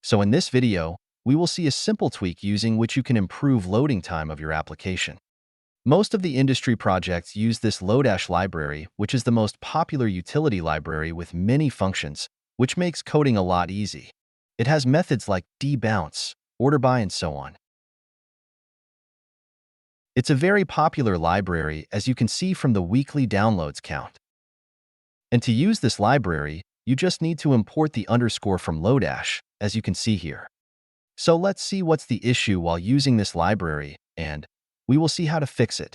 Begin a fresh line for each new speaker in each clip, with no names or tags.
So in this video, we will see a simple tweak using which you can improve loading time of your application. Most of the industry projects use this lodash library, which is the most popular utility library with many functions, which makes coding a lot easy. It has methods like debounce, order by, and so on. It's a very popular library, as you can see from the weekly downloads count. And to use this library, you just need to import the underscore from lodash, as you can see here. So let's see what's the issue while using this library, and we will see how to fix it.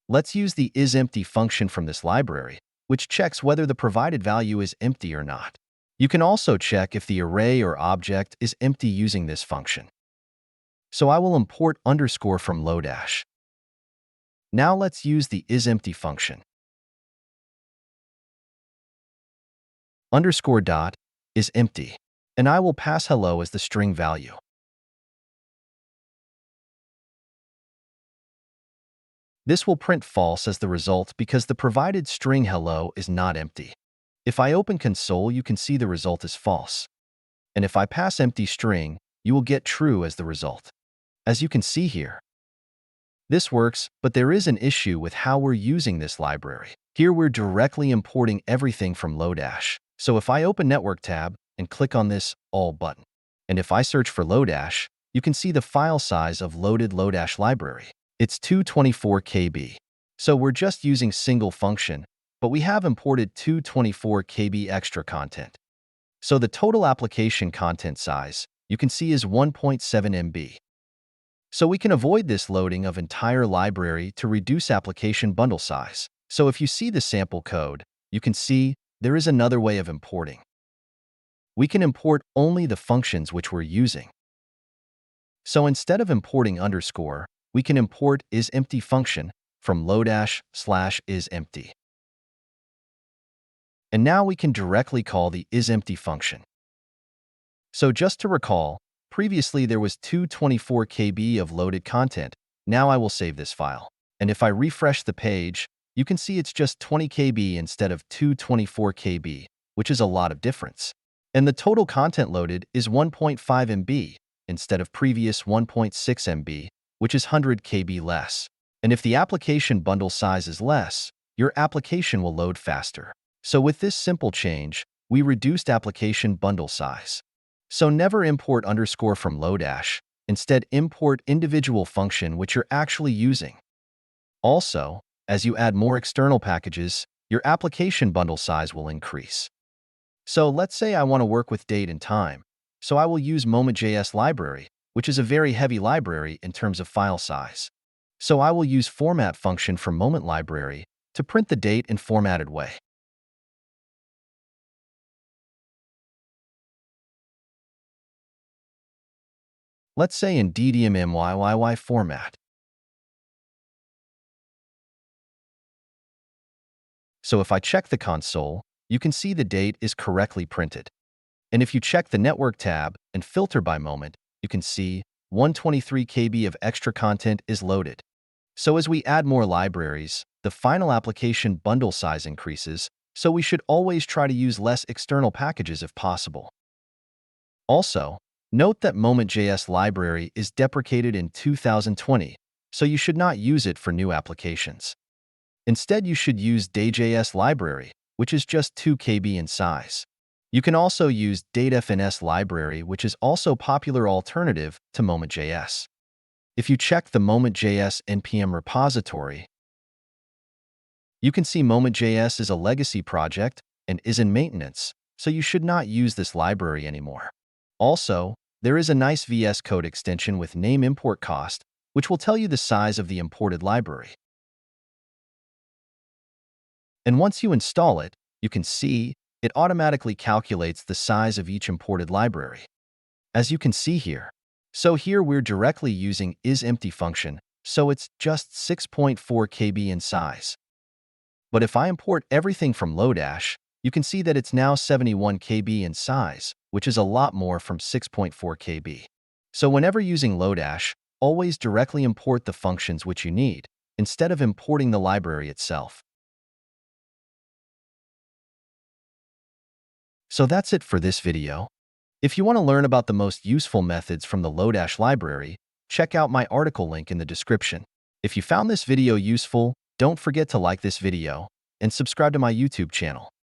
Let's use the isEmpty function from this library, which checks whether the provided value is empty or not. You can also check if the array or object is empty using this function. So I will import underscore from lodash. Now let's use the isEmpty function. Underscore dot is empty, and I will pass hello as the string value. This will print false as the result because the provided string hello is not empty. If I open console, you can see the result is false. And if I pass empty string, you will get true as the result. As you can see here, this works, but there is an issue with how we're using this library. Here we're directly importing everything from lodash. So if I open Network tab and click on this All button, and if I search for lodash, you can see the file size of loaded lodash library. It's 224 KB. So we're just using single function, but we have imported 224 KB extra content. So the total application content size, you can see, is 1.7 MB. So we can avoid this loading of entire library to reduce application bundle size. So if you see the sample code, you can see there is another way of importing. We can import only the functions which we're using. So instead of importing underscore, we can import isEmpty function from lodash/isEmpty. And now we can directly call the isEmpty function. So just to recall, previously there was 224 KB of loaded content. Now I will save this file. And if I refresh the page, you can see it's just 20 KB instead of 224 KB, which is a lot of difference. And the total content loaded is 1.5 MB instead of previous 1.6 MB, which is 100 KB less. And if the application bundle size is less, your application will load faster. So with this simple change, we reduced application bundle size. So never import underscore from lodash. Instead, import individual function which you're actually using. Also, as you add more external packages, your application bundle size will increase. So let's say I want to work with date and time. So I will use Moment.js library, which is a very heavy library in terms of file size. So I will use format function from Moment library to print the date in formatted way. Let's say in DDMMYYY format. So if I check the console, you can see the date is correctly printed. And if you check the Network tab and filter by moment, you can see 123 KB of extra content is loaded. So as we add more libraries, the final application bundle size increases, so we should always try to use less external packages if possible. Also, note that Moment.js library is deprecated in 2020, so you should not use it for new applications. Instead, you should use Day.js library, which is just 2 KB in size. You can also use datefns library, which is also a popular alternative to Moment.js. If you check the Moment.js npm repository, you can see Moment.js is a legacy project and is in maintenance, so you should not use this library anymore. Also, there is a nice VS Code extension with name import cost, which will tell you the size of the imported library. And once you install it, you can see it automatically calculates the size of each imported library, as you can see here. So here we're directly using isEmpty function, so it's just 6.4 KB in size. But if I import everything from lodash, you can see that it's now 71 KB in size, which is a lot more from 6.4 KB. So whenever using lodash, always directly import the functions which you need, instead of importing the library itself. So that's it for this video. If you want to learn about the most useful methods from the Lodash library, check out my article link in the description. If you found this video useful, don't forget to like this video and subscribe to my YouTube channel.